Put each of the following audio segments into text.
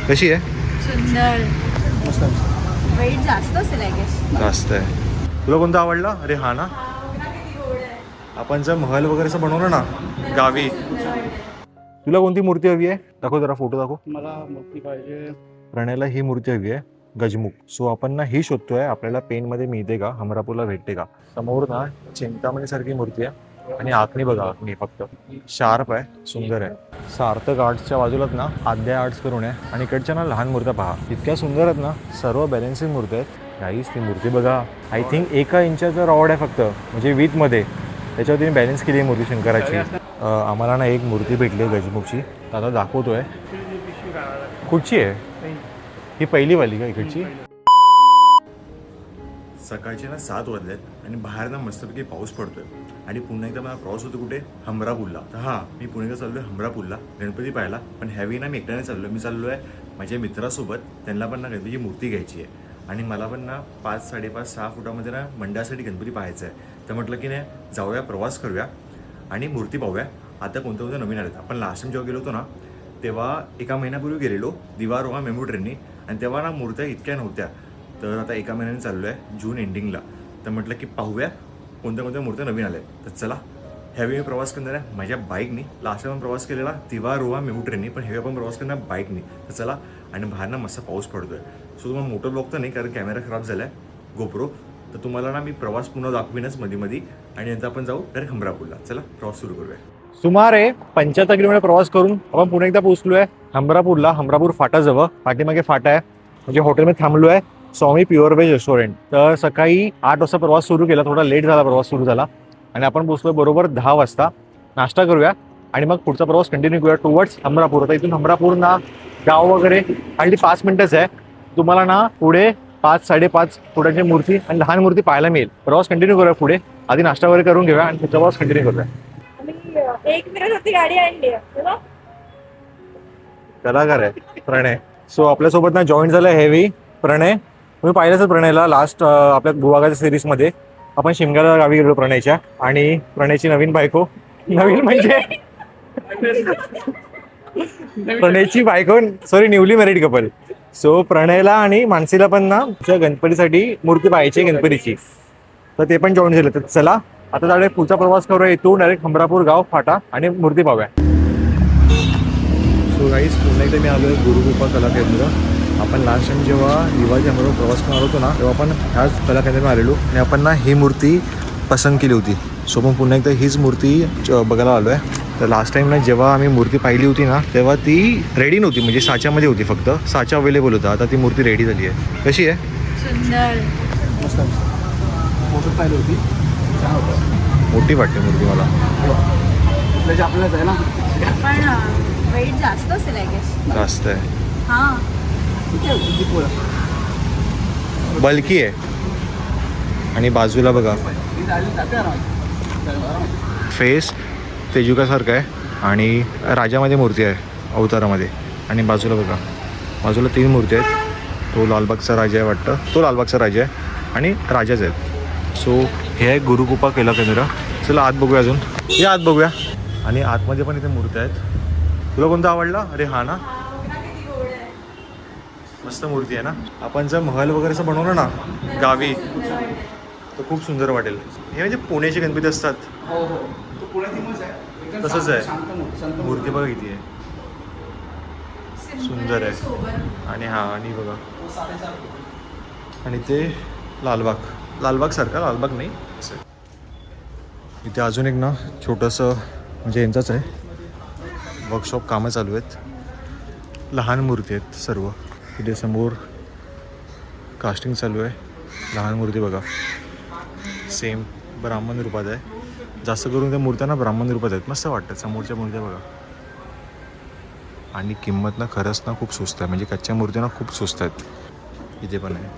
कशी आहे? सुंदर. वेट जास्त असेल आय गेस. जास्त आहे. तुला कोणता आवडला? अरे हा ना, आपण जर महल वगैरेचं बनवलं ना गावी. तुला कोणती मूर्ती हवी आहे? दाखव जरा, फोटो दाखव. मला मूर्ती पाहिजे. प्रणयला ही मूर्ती हवी आहे, गजमुख. सो आपण ना ही शोधतोय, आपल्याला पेनमध्ये मिळते का, हमरापूरला भेटते का. समोर ना चिंतामणी सारखी मूर्ती आहे आणि आखणी बघा, आखणी फक्त शार्प आहे, सुंदर आहे. सार्थक आर्ट्सच्या बाजूलाच ना आद्या आर्ट्स करून आहे आणि इकडच्या ना लहान मूर्त्या पहा, इतक्या सुंदर आहेत ना, सर्व बॅलेन्सिंग मूर्ती आहेत. काहीच ती मूर्ती बघा, आय थिंक 1 इंचाचा रॉड आहे फक्त, म्हणजे विथमध्ये. त्याच्यावर तुम्ही बॅलन्स केली आहे मूर्ती शंकराची. आम्हाला ना एक मूर्ती भेटली आहे गजमुखची, तर आता दाखवतोय. कुठची आहे ही? पहिलीवाली का इकडची? सकाळचे ना 7 वाजलेत आणि बाहेर ना मस्तपैकी पाऊस पडतोय आणि पुन्हा एकदा मला प्रवास होतो कुठे, हमरापूरला. तर हा, मी पुणे चाललोय हमरापूरला गणपती पाहायला. पण ह्यावेळी ना मी एकट्याने चाललोय. मी चाललोय माझ्या मित्रासोबत. त्यांना पण ना गणपतीची मूर्ती घ्यायची आहे आणि मला पण ना 5, 5.5, 6 फुटामध्ये ना मंडळासाठी गणपती पाहायचा आहे. तर म्हटलं की नाही, जाऊया, प्रवास करूया आणि मूर्ती पाहूया. आता कोणत्या कोणत्या नवीन आल्यात. आपण लास्ट टाइम जेव्हा गेलो होतो ना, तेव्हा 1 महिन्यापूर्वी गेलेलो दिवारोहा मेमो ट्रेननी, आणि तेव्हा ना मूर्त्या इतक्या नव्हत्या. तर आता 1 महिन्याने चाललो आहे, जून एंडिंगला. तर म्हटलं की पाहूया कोणत्या कोणत्या मूर्त्या नवीन आल्या. तर चला, ह्यावेळी मी प्रवास करणार आहे माझ्या बाईकनी. लास्ट टाइम प्रवास केलेला दिवारोहा मेमो ट्रेननी, पण ह्यावेळी आपण प्रवास करणार बाईकनी. तर चला, आणि बाहेर ना मस्त पाऊस पडतोय. सो तुम्हाला मोटर ब्लॉग तर नाही, कारण कॅमेरा खराब झाला आहे गोप्रो. तर तुम्हाला ना मी प्रवास पुन्हा दाखवीनच मध्ये आणि नंतर आपण जाऊ डायरेक्ट हमरापूरला. चला, प्रवास सुरू करूया. सुमारे 75 किलोमीटर प्रवास करून आपण पुन्हा एकदा पोहोचलोय हमरापूरला. हमरापूर फाटाजवळ, पाठीमागे फाटा आहे, म्हणजे हॉटेलमध्ये थांबलो आहे, स्वामी प्युअर व्हेज रेस्टॉरंट. तर सकाळी 8 वाजता प्रवास सुरू केला, थोडा लेट झाला प्रवास सुरू झाला, आणि आपण पोहोचलो बरोबर 10 वाजता. नाश्ता करूया आणि मग पुढचा प्रवास कंटिन्यू करूया टुवर्ड्स हमरापूर. आता इथून हमरापूर ना गाव वगैरे आणि 5 मिनिटच आहे. तुम्हाला ना पुढे 5, 5.5 फुटाची मूर्ती आणि लहान मूर्ती पाहायला मिळेल. प्रवास कंटिन्यू करूया पुढे. आधी नाश्ता वगैरे करून घेऊया आणि पुढचा प्रवास कंटिन्यू करूया. 1 मिनिट होती गाडी आणली आहे. कलाकार आहे प्रणय. सो आपल्यासोबत ना जॉईन झालं हेवी प्रणय. तुम्ही पाहिलंच प्रणयला लास्ट आपल्या भूभागाच्या सिरीजमध्ये. आपण शिमग्याला गावी गेलो प्रणयच्या, आणि प्रणयची नवीन बायको, नवीन म्हणजे प्रणयची बायको, sorry, newly married couple. So प्रणयला आणि मानसीला पण ना गणपतीसाठी मूर्ती पाहायची गणपतीची, तर ते पण जॉईन झालं. तर चला, आता डायरेक्ट पुढचा प्रवास करूया इथून डायरेक्ट हमरापूर गाव फाटा आणि मूर्ती पाहूया. सो गाईस, पुन्हा एकदा मी आलो आहे गुरुकृपा कला केंद्र. आपण लास्ट टाइम जेव्हा दिवाळी हमरापूर प्रवास करणार होतो ना, तेव्हा आपण ह्याच कला केंद्रात आलेलो आणि आपण ना ही मूर्ती पसंत केली होती. सो पण पुन्हा एकदा हीच मूर्ती बघायला आलो आहे. तर लास्ट टाइम ना जेव्हा आम्ही मूर्ती पाहिली होती ना, तेव्हा ती रेडी नव्हती, म्हणजे साच्यामध्ये होती, फक्त साचा अवेलेबल होता. आता ती मूर्ती रेडी झाली आहे. कशी आहे? सुंदर. मस्त फोटो पाहिली होती, छान होतं. मोठी वाटते मूर्ती मला. त्याची आपल्यालाच आहे ना. पण वेट जास्त असेल आय गेस. जास्त आहे, हां. बल्की आहे. आणि बाजूला बघा, फेस तेजुकासारखं आहे आणि राजामध्ये मूर्ती आहे अवतारामध्ये. आणि बाजूला बघा, बाजूला 3 मूर्ती आहेत. तो लालबागचा राजा आहे वाटतं, तो लालबागचा राजा आहे आणि राजाच आहेत. सो हे आहे गुरुकृपा कला केंद्र. चला आत बघूया, अजून हे आत बघूया. आणि आतमध्ये पण इथे मूर्त्या आहेत. तुला कोणता आवडला? अरे हा ना, मस्त मूर्ती आहे ना. आपण जर महल वगैरेचं बनवलं ना गावी, तर खूप सुंदर वाटेल. हे म्हणजे पुण्याचे गणपती असतात. हो हो, तो पुण्यातीलच आहे. एकदम तसंच आहे. शांत मूर्ती बघा किती आहे, सुंदर आहे. आणि हा, आणि बघा, आणि ते लालबाग सारखा, लालबाग नाही असं. इथे अजून एक ना छोटंसं, म्हणजे यांचंच आहे, वर्कशॉप कामं चालू आहेत. लहान मूर्ती आहेत सर्व. इथे समोर कास्टिंग चालू आहे. लहान मूर्ती बघा, सेम ब्राह्मण रूपात आहे. जास्त करून त्या मूर्त्या ना ब्राह्मण रूपात आहेत, मस्त वाटतात. समोरच्या मूर्त्या बघा. आणि किंमत ना खरंच ना खूप स्वस्त आहे, म्हणजे कच्च्या मूर्त्या ना खूप स्वस्त आहेत. इथे पण आहे.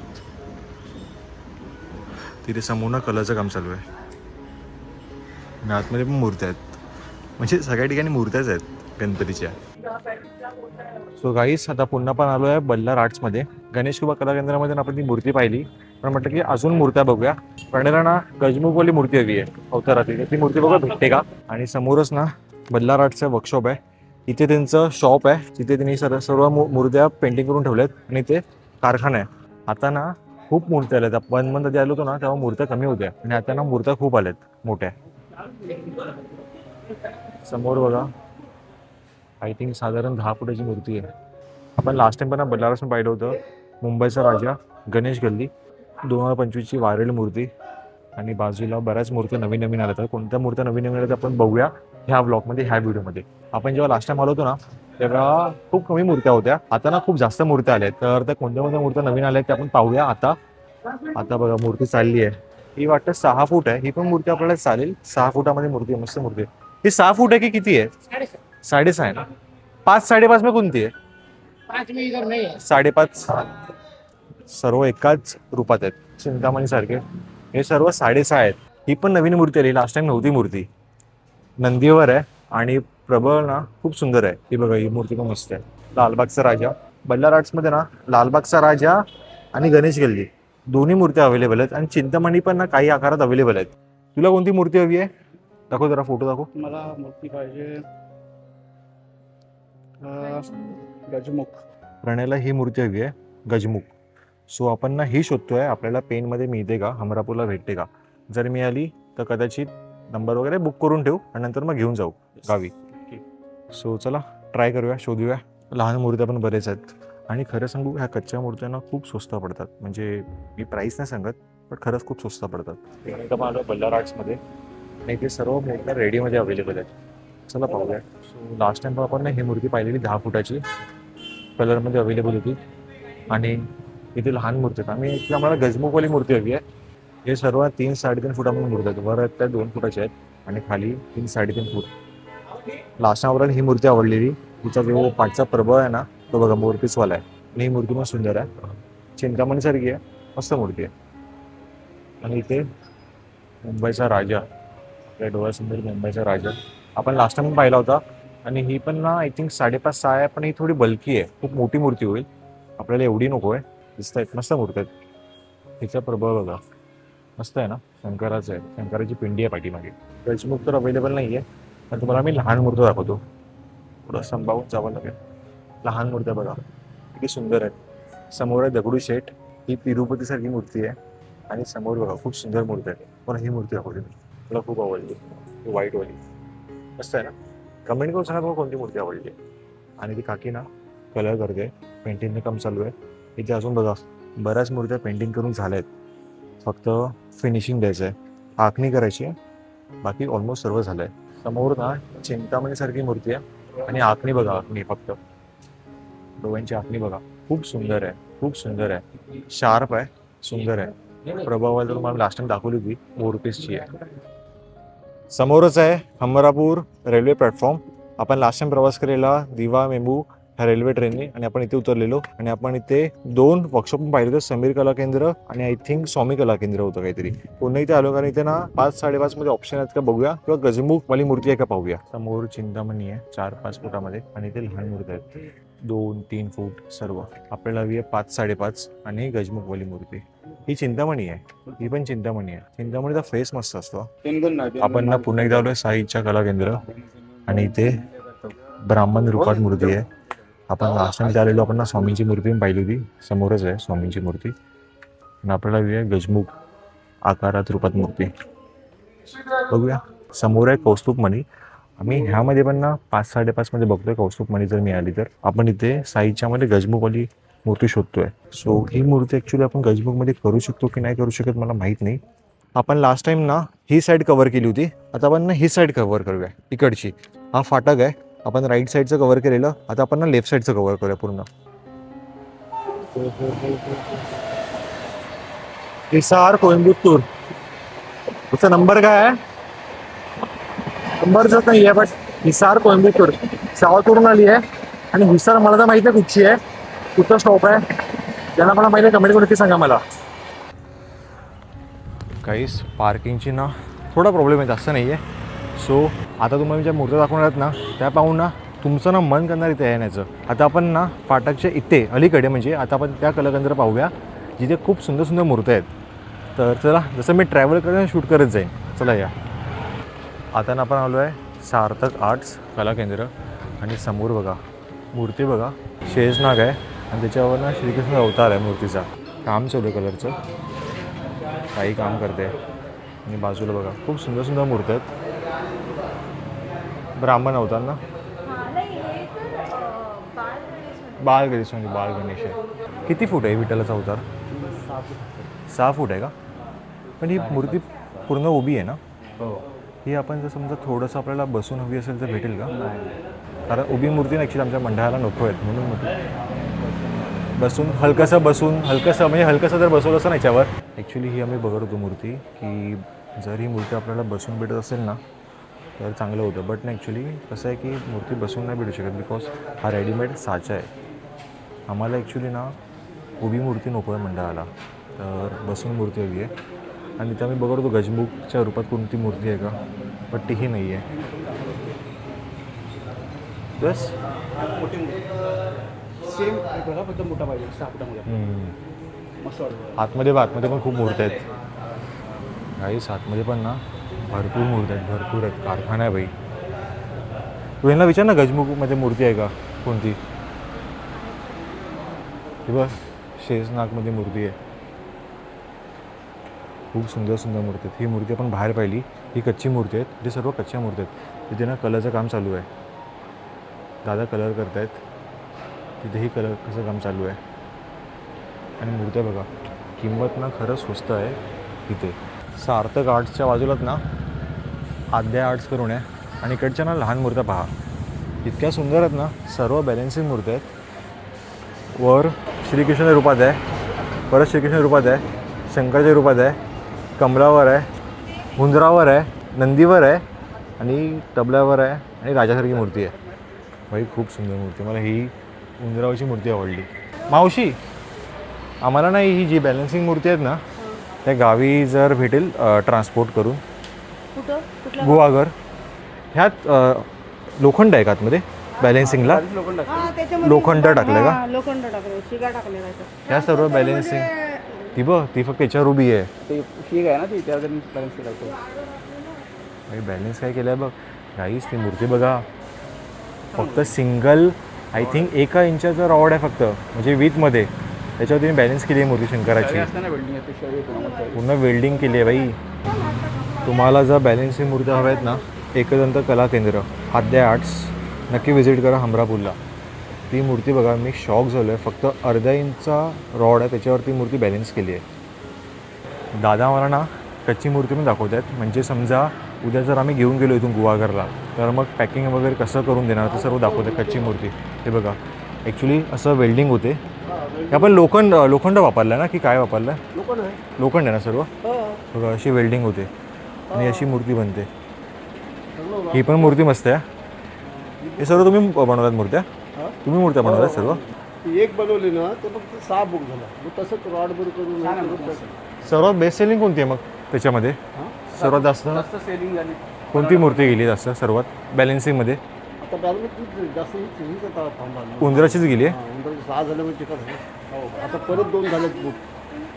तिथे समोर ना कलरचं काम चालू आहे आणि आतमध्ये पण मूर्त्या आहेत, म्हणजे सगळ्या ठिकाणी मूर्त्याच आहेत गणपतीच्या. सो गाईस, आता पुन्हा पण आलो आहे बल्लार आर्ट्समध्ये. गणेश कृपा कला केंद्रामध्ये आपण ती मूर्ती पाहिली, पण म्हटलं की अजून मूर्त्या बघूया. प्रणयला ना गजमुखवाली मूर्ती हवी आहे अवतारातील, ती मूर्ती बघा भेटते का. आणि समोरच ना बल्लार आर्टचं वर्कशॉप आहे. इथे त्यांचं शॉप आहे, तिथे त्यांनी सर्व मूर्त्या पेंटिंग करून ठेवल्यात आणि ते कारखाना आहे. आता ना खूप मूर्त्या आल्यात. आपण मध्ये आलो होतो ना तेव्हा मूर्त्या कमी होत्या आणि आता ना मूर्त्या खूप आल्यात मोठ्या. समोर बघा, आय थिंक साधारण 10 फुटाची मूर्ती आहे. आपण लास्ट टाइम पण बल्लारस पाहिलं होतं, मुंबईचा राजा, गणेश गल्ली, 2025ची वारेल मूर्ती आणि बाजूला बऱ्याच मूर्त्या नवीन नवीन आल्या. तर कोणत्या मूर्त्या नवीन नवीन आल्या आपण बघूया ह्या ब्लॉगमध्ये, ह्या व्हिडिओमध्ये. आपण जेव्हा लास्ट टाइम आलो होतो ना तेव्हा खूप कमी मूर्त्या होत्या, आता ना खूप जास्त मूर्त्या आल्या. तर त्या कोणत्या कोणत्या मूर्त्या नवीन आल्या ते आपण पाहूया. आता बघा मूर्ती चालली आहे. ही वाटतं 6 फूट आहे. ही पण मूर्ती आपल्याला चालेल. 6 फुटामध्ये मूर्ती आहे, मस्त मूर्ती आहे. ही 6 फूट आहे की किती आहे? 6.5 आहे ना. 5 5.5 में कोणती आहे? 5.5. सर्व एकाच रूपात आहेत, चिंतामणी सारखे. हे सर्व 6.5 आहेत. ही पण नवीन मूर्ती आली, लास्ट टाइम नव्हती मूर्ती. नंदीवर आहे आणि प्रबळ ना खूप सुंदर आहे. ही बघा, ही मूर्ती पण मस्त आहे. लालबागचा राजा, बल्लार आर्ट्समध्ये ना लालबागचा राजा आणि गणेश गल्ली दोन्ही मूर्त्या अवेलेबल आहेत आणि चिंतामणी पण ना काही आकारात अवेलेबल आहेत. तुला कोणती मूर्ती हवी आहे? दाखव जरा, फोटो दाखव. मला मूर्ती पाहिजे गजमुख. प्रणयला ही मूर्ती हवी आहे, गजमुख. सो आपण ना ही शोधतोय, आपल्याला पेनमध्ये मिळते का, हमरापूरला भेटते का. जर मिळाली तर कदाचित नंबर वगैरे बुक करून ठेवू आणि नंतर मग घेऊन जाऊ गावी. सो चला ट्राय करूया, शोधूया. लहान मूर्त्या पण बरेच आहेत आणि खरं सांगू ह्या कच्च्या मूर्त्यांना खूप स्वस्त पडतात. म्हणजे मी प्राईस नाही सांगत, पण खरंच खूप स्वस्त पडतात. एकदा पण आलो बल्लार आर्ट्समध्ये आणि ते सर्व मूर्त्या रेडीमध्ये अवेलेबल आहेत. चला पाहूया. सो लास्ट टाइम आपण ना ही मूर्ती पाहिलेली 10 फुटाची कलरमध्ये अवेलेबल होती आणि इथे लहान मूर्ती आहेत. इथे आम्हाला गजमुखवाली मूर्ती हवी आहे. हे सर्व 3 साडेतीन फुटामध्ये मूर्ती आहेत. वर आहेत त्या 2 फुटाच्या आहेत आणि खाली 3 साडेतीन फूट. लास्ट टाइम आपल्याला ही मूर्ती आवडलेली. तिचा जो पाठचा प्रबळ आहे ना तो बघा मोरपीसवाला आहे आणि ही मूर्ती पण सुंदर आहे, चिंतामणीसारखी आहे, मस्त मूर्ती आहे. आणि इथे मुंबईचा राजा, आपल्या डोळ्यासमोर मुंबईचा राजा आपण लास्ट टाइम पाहिला होता. आणि ही पण ना आय थिंक 5.5-6 आहे, पण ही थोडी बल्की आहे, खूप मोठी मूर्ती होईल. आपल्याला एवढी नको आहे. दिसत आहेत, मस्त मूर्ती आहेत. हिचा प्रभाव बघा मस्त आहे ना, शंकराचं आहे, शंकराची पिंडी आहे पाठीमागे. गजमुख तर अवेलेबल नाही आहे, पण तुम्हाला मी लहान मूर्ती दाखवतो. थोडं संभावून जावं लागेल. लहान मूर्त्या बघा किती सुंदर आहेत. समोर आहे दगडूशेठ, ही तिरुपतीसारखी मूर्ती आहे आणि समोर बघा खूप सुंदर मूर्ती आहे. पण ही मूर्ती आवडली, मला खूप आवडली. ही व्हाईटवाली मस्त आहे ना. कमेंट करून सांगा तुम्हाला कोणती मूर्ती आवडली. आणि ती काकी ना कलर करते, पेंटिंगचं काम चालू आहे. इथे अजून बघा बऱ्याच मूर्त्या पेंटिंग करून झाल्या आहेत, फक्त फिनिशिंग द्यायचं आहे, आखणी करायची आहे, बाकी ऑलमोस्ट सर्व झालं आहे. समोर ना चिंतामणीसारखी मूर्ती आहे आणि आखणी बघा, आखणी फक्त डोळ्यांची आखणी बघा, खूप सुंदर आहे, खूप सुंदर आहे, शार्प आहे, सुंदर आहे. प्रभावाला तुम्हाला लास्ट टाइम दाखवली होती, मोरपीसची आहे. समोरच आहे हमरापूर रेल्वे प्लॅटफॉर्म. आपण लास्ट टाइम प्रवास केलेला दिवा मेंबू ह्या रेल्वे ट्रेनने आणि आपण इथे उतरलेलो आणि आपण इथे 2 वर्कशॉप पाहिले होते, समीर कला केंद्र आणि आय थिंक स्वामी कला केंद्र होतं काहीतरी. पुन्हा इथे आलो कारण इथे ना 5-5.5 मध्ये ऑप्शन आहेत का बघूया, किंवा गजमुख वाली मूर्ती आहे का पाहूया. समोर चिंतामणी आहे 4-5 फुटामध्ये आणि इथे लहान मूर्ती आहेत 2-3 फूट सर्व. आपल्याला हवी आहे 5-5.5 आणि गजमुख वाली मूर्ती. ही चिंतामणी आहे, ही पण चिंतामणी आहे. चिंतामणीचा फेस मस्त असतो. आपण ना पुन्हा एकदा आलोय साई इच्छा कला केंद्र आणि इथे ब्राह्मण रूपात मूर्ती आहे. आपण लास्ट टाइम आलेलो, आपण ना स्वामींची मूर्ती पण पाहिली होती, समोरच आहे स्वामींची मूर्ती. आणि आपल्याला हवी आहे गजमुख आकारात रूपात मूर्ती. बघूया. समोर आहे कौस्तुभ मणी. आम्ही ह्यामध्ये पण ना 5-5.5 मध्ये बघतोय कौस्तुभ मणी जर मिळाली तर. आपण इथे साईच्या मध्ये गजमुखवाली मूर्ती शोधतोय. सो ही मूर्ती ॲक्च्युली आपण गजमुखमध्ये करू शकतो की नाही करू शकत मला माहीत नाही. आपण लास्ट टाइम ना ही साईड कव्हर केली होती, आता आपण ना ही साईड कव्हर करूया. इकडची हा फाटक आहे, आपण राईट साईडचं कव्हर केलेलं, आता आपण ना लेफ्ट साईडचं कव्हर करूया पूर्ण. हिसार कोइंबतूर, उसका नंबर काय आहे? नंबर जो नाही आहे, बट हिसार कोइंबतूर सावतवरून आली आहे. आणि हिसार मला तर माहिती आहे कुठची आहे, कुठं स्टॉप आहे. ज्यांना मला माहिती आहे कमेंट करून नक्की सांगा मला. काहीच पार्किंगची ना थोडा प्रॉब्लेम आहे, जास्त नाही आहे. सो आता तुम्हाला ज्या मूर्त्या दाखवणार आहेत ना त्या पाहून ना तुमचं ना मन करणार इथे येण्याचं. आता आपण ना फाटकच्या इथे अलीकडे म्हणजे आता आपण त्या कलाकेंद्र पाहूया जिथे खूप सुंदर सुंदर मूर्त्या आहेत. तर चला, जसं मी ट्रॅव्हल करत शूट करत जाईन. चला या. आता आपण आलो आहे सार्थक आर्ट्स कला केंद्र आणि समोर बघा मूर्ती बघा, शेषनाग आहे आणि त्याच्यावर ना श्रीकृष्ण अवतार आहे मूर्तीचा. काम चालू आहे कलरचं, काही काम करते. आणि बाजूला बघा खूप सुंदर सुंदर मूर्ती आहेत. ब्राह्मण अवतार ना, बाळ गणेश म्हणजे बाळ गणेश आहे. किती फूट आहे विठ्ठलाचा अवतार? 6 फूट आहे का? पण ही मूर्ती पूर्ण उभी आहे ना? ही आपण जर समजा थोडंसं आपल्याला बसून हवी असेल तर भेटेल का? कारण उभी मूर्ती ॲक्च्युली आमच्या मंडळाला नको आहेत म्हणून म्हटलं बसून हलकंसं म्हणजे जर बसवलं असं ना याच्यावर. ॲक्च्युली ही आम्ही बघत होतो मूर्ती की जर ही मूर्ती आपल्याला बसून भेटत असेल ना तर चांगलं होतं. बट नाही, ॲक्च्युली कसं आहे की मूर्ती बसून नाही भेटू शकत बिकॉज हा रेडीमेड साचा आहे. आम्हाला ॲक्च्युली ना उभी मूर्ती नको आहे मंडळाला, तर बसून मूर्ती हवी आहे. आणि तिथे आम्ही बघत होतो गजमुखच्या रूपात कोणती मूर्ती आहे का, बट तीही नाही आहे. बस सेम बघा, फक्त मोठा पाहिजे 6 फुटामध्ये. मस्त वाटतं. आतमध्ये पण खूप मूर्त्या आहेत काहीच. आतमध्ये पण ना भरपूर मूर्त्या आहेत, भरपूर आहेत. कारखाना आहे बाई. तू यांना विचार ना गजमुखमध्ये मूर्ती आहे का कोणती. किंवा शेषनागमध्ये मूर्ती आहे. खूप सुंदर सुंदर मूर्ती आहेत. ही मूर्ती आपण बाहेर पाहिली, ही कच्ची मूर्ती आहेत. ते सर्व कच्च्या मूर्ती आहेत. तिथे ना कलरचं काम चालू आहे. दादा कलर करत आहेत. तिथेही कसं काम चालू आहे. आणि मूर्त्या बघा, किंमत ना खरंच स्वस्त आहे तिथे. सार्थक आर्ट्सच्या बाजूलाच ना आद्या आर्ट्स करून आहे. आणि इकडच्या ना लहान मूर्त्या पहा, इतक्या सुंदर आहेत ना. सर्व बॅलेन्सिंग मूर्त्या आहेत. वर श्रीकृष्ण रूपात आहे, परत श्रीकृष्ण रूपात आहे, शंकरच्या रूपात आहे, कमळावर आहे, हुंदरावर आहे, नंदीवर आहे आणि तबल्यावर आहे आणि राजासारखी मूर्ती आहे. भाई खूप सुंदर मूर्ती. मला ही उंदरावरची मूर्ती आवडली. मावशी, आम्हाला ना ही जी बॅलन्सिंग मूर्ती आहेत ना त्या गावी जर भेटेल ट्रान्सपोर्ट करून. कुठं? गुहागर. ह्यात लोखंड आहे का आतमध्ये बॅलन्सिंगला? लोखंड टाकलं का? लोखंड टाकले, शिगा टाकले. ह्या सर्व बॅलन्सिंग ती फक्त याच्यावर उभी आहे. ते ठीक आहे ना, ती त्यावर बॅलन्स करायचं. बॅलन्स काय केलं आहे बघ गाईस. ती मूर्ती बघा, फक्त सिंगल आय थिंक 1 इंचाचा रॉड आहे फक्त, म्हणजे विथमध्ये. त्याच्यावर तिने बॅलन्स केली आहे मूर्ती शंकराची. पूर्ण वेल्डिंग केली आहे बाई. तुम्हाला जर बॅलन्सिंग मूर्त्या हव्या आहेत ना, एकदंत कला केंद्र आद्या आर्ट्स नक्की व्हिजिट करा हमरापूरला. ती मूर्ती बघा, मी शॉक झालो आहे. फक्त अर्धा इंचचा रॉड आहे, त्याच्यावर ती मूर्ती बॅलन्स केली आहे. दादा मला ना कच्ची मूर्ती पण दाखवत आहेत. म्हणजे समजा उद्या जर आम्ही घेऊन गेलो इथून गुहागरला तर मग पॅकिंग वगैरे कसं करून देणार ते सर्व दाखवत आहे. कच्ची मूर्ती हे बघा, ॲक्च्युली असं वेल्डिंग होते. हे आपण लोखंड वापरलं ना की काय वापरलं? लोखंड आहे ना सर्व. बघा अशी वेल्डिंग होते आणि अशी मूर्ती बनते. ही पण मूर्ती मस्त आहे. हे सर्व तुम्ही बनवतात मूर्त्या? तुम्ही मूर्त्या बनवतात सर्व? एक बनवली ना तर फक्त 6 बुक झाला. मग तसंच रॉडवर करून सर्वात बेस्ट सेलिंग कोणती आहे मग त्याच्यामध्ये? सर्वात जास्त सेलिंग झाली कोणती मूर्ती गेली जास्त सर्वात बॅलन्सिंगमध्ये? आता बॅलन्स जास्त हीच आता थांबा. उंदराचीच गेली आहे. 6 झाले म्हणजे चिकट झाले. आता परत 2 झालेत बुक.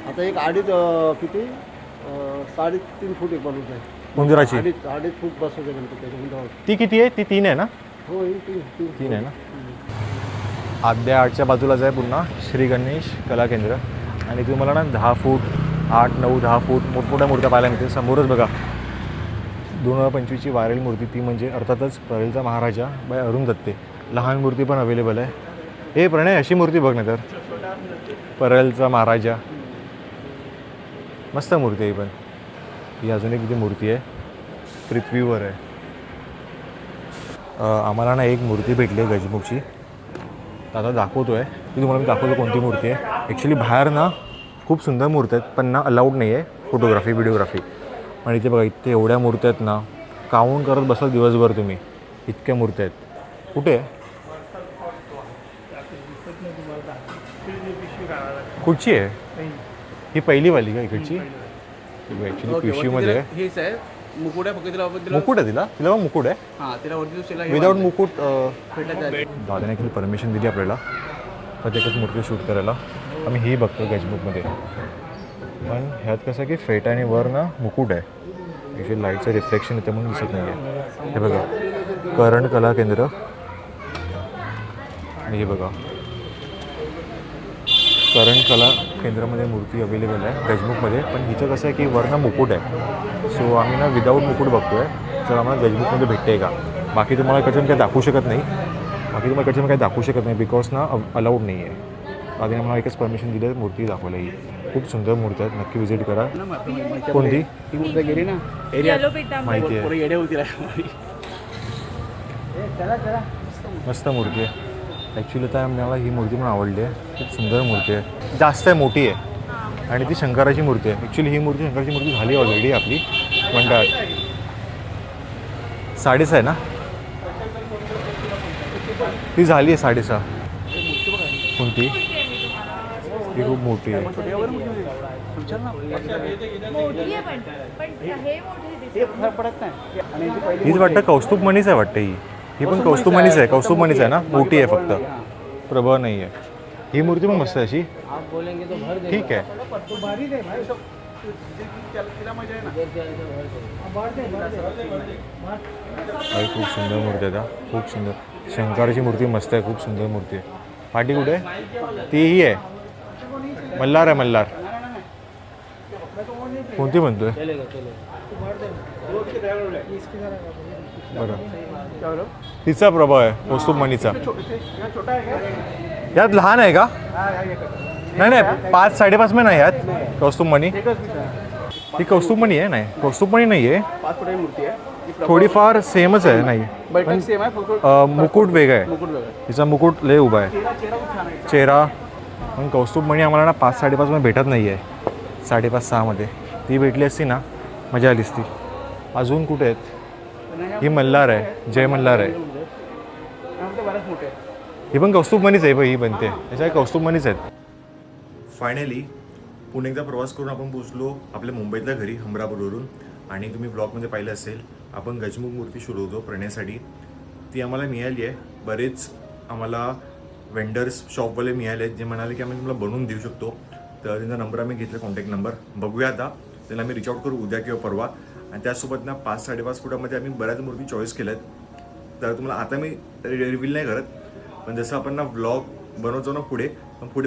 आता एक किती 3.5 फूट एक बनवत आहे. उंदराची 2.5 फूट बसवते त्याच्या. ती किती आहे? ती 3 आहे ना? हो, ही 3 आहे ना. आद्या आर्टच्या बाजूलाच आहे पुन्हा श्री गणेश कला केंद्र. आणि तुम्हाला ना 10 फूट 8, 9, 10 फूट मोठमोठ्या मूर्त्या पाहायला मिळते. समोरच बघा 2025ची वारेल मूर्ती, ती म्हणजे अर्थातच परेलचा महाराजा बाय अरुण दत्ते. लहान मूर्ती पण अवेलेबल आहे. हे प्रणय अशी मूर्ती बघ ना तर, परेलचा महाराजा. मस्त मूर्ती आहे पण. ही अजून एक इथे मूर्ती आहे, पृथ्वीवर आहे. आम्हाला ना एक मूर्ती भेटली आहे गजमुखची. आता दाखवतो आहे ती तुम्हाला. मी दाखवतो कोणती मूर्ती आहे. ॲक्च्युली बाहेर ना खूप सुंदर मूर्ती आहेत पण ना अलाउड नाही आहे फोटोग्राफी व्हिडिओग्राफी. पण इथे बघा, इथे एवढ्या मूर्त्या आहेत ना, काउंट करत बसाल दिवसभर तुम्ही, इतक्या मूर्त्या आहेत. कुठे कुठची आहे ही? पहिलीवाली का इकडची? ॲक्च्युली पिशवीमध्ये हेच आहे. मुकुट आहे फक्त तिला. मुकुट आहे तिला? तिला बघ मुकुट आहे. हां, तिला वरती विदाऊट मुकुट. भेटत. दादाने ॲक्च्युली परमिशन दिली आपल्याला प्रत्येकच मूर्ती शूट करायला. आम्ही ही बघतो गजमुखमध्ये. पण ह्यात कसं की फेटा आणि वर ना मुकुट आहे. ॲक्च्युली लाईटचं रिफ्लेक्शन येतं म्हणून दिसत नाही आहे. हे बघा, करण कला केंद्र आणि हे बघा करण कला केंद्रामध्ये मूर्ती अवेलेबल आहे गजमुखमध्ये, पण हिचं कसं आहे की वरनं मुकुट आहे. सो आम्ही ना विदाऊट मुकुट बघतो आहे, जर आम्हाला गजमुखमध्ये भेटते का. बाकी तुम्हाला इकडचं काही दाखवू शकत नाही, काही दाखवू शकत नाही बिकॉज ना अलाउड नाही आहे. आधी आम्हाला एकच परमिशन दिली आहे मूर्ती दाखवायला. ही खूप सुंदर मूर्ती आहेत, नक्की विजिट करा. कोणती ती मूर्ती गेली ना येलो पितांबर. माहिती आहे, येडे होती मस्त मूर्ती आहे. ॲक्च्युली तर मला ही मूर्ती पण आवडली आहे, खूप सुंदर मूर्ती आहे, जास्त आहे, मोठी आहे आणि ती शंकराची मूर्ती आहे. ॲक्च्युली ही मूर्ती शंकराची मूर्ती झाली ऑलरेडी आपली मंडळात. 6.5 आहे ना, ती झाली आहे 6.5. कोणती ती खूप मोठी आहे. मोठी आहे पण हे मोठे दिसतात. पडत नाही आणि ती पहिली हीच वाटतं कौस्तुभमणीच आहे वाटतं. ही पण कौस्तुभमणीच आहे, कौस्तुभमणीच आहे ना, मोठी आहे फक्त, प्रभा नाही आहे. ही मूर्ती पण मस्त आहे अशी, ठीक आहे. खूप सुंदर मूर्ती आहे, खूप सुंदर. शंकराची मूर्ती मस्त आहे, खूप सुंदर मूर्ती आहे. पाठी कुठे आहे? ती ही आहे, मल्हार आहे, मल्हार. कोणती म्हणतोय बरं, तिचा प्रभाव आहे कौस्तुभमणीचा. यात लहान आहे का? नाही नाही, 5 5.5 में नाही यात कौस्तुभमणी. ही कौस्तुभमणी आहे? नाही, कौस्तुभमणी नाही आहे, 5 फुटाची मूर्ती आहे. थोडीफार सेमच आहे. नाही बैठक सेम आहे, फक्त मुकुट वेगळा आहे, मुकुट वेगळं. तिचा मुकुट लय उभा आहे, चेहरा खूप छान आहे. चेहरा. पण कौस्तुभमणी आम्हाला ना 5 5.5 मध्ये भेटत नाही आहे, 5.5 6 मध्ये. ती भेटली असती ना मजा आली असती. अजून कुठे आहेत? ही मल्हार आहे, जय मल्हार आहे. त्यामध्ये बऱ्याच मोठे आहेत. ही पण कौस्तुभमणीच आहे, ही बनते याच्या कौस्तुभमणीच आहेत. फायनली पुणे एकदा प्रवास करून आपण पोचलो आपल्या मुंबईतल्या घरी हमरापूरवरून. आणि तुम्ही ब्लॉगमध्ये पाहिलं असेल, आपण गजमुख मूर्ती शोधवतो प्रणयसाठी. ती आम्हाला मिळाली आहे. बरेच आम्हाला वेंडर्स शॉपवाले मिळाले आहेत जे म्हणाले की आम्ही तुम्हाला बनवून देऊ शकतो. तर त्यांचा नंबर आम्ही घेतला, कॉन्टॅक्ट नंबर. बघूया आता त्यांना आम्ही रिच आउट करू उद्या किंवा परवा. आणि त्यासोबत ना 5 5.5 फुटामध्ये आम्ही बऱ्याच मूर्ती चॉईस केल्या आहेत. तर तुम्हाला आता मी रिव्हील नाही करत, पण जसं आपण ना ब्लॉग बनवतो ना पुढे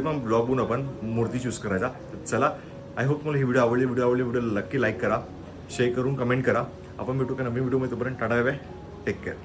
पण ब्लॉग बनवून आपण मूर्ती चूज करायचा. तर चला, आय होप तुम्हाला ही व्हिडिओ नक्की लाईक करा, शेअर करून कमेंट करा. आपण भेटू का नवीन व्हिडिओमध्ये. तोपर्यंत tata bye bye, take care.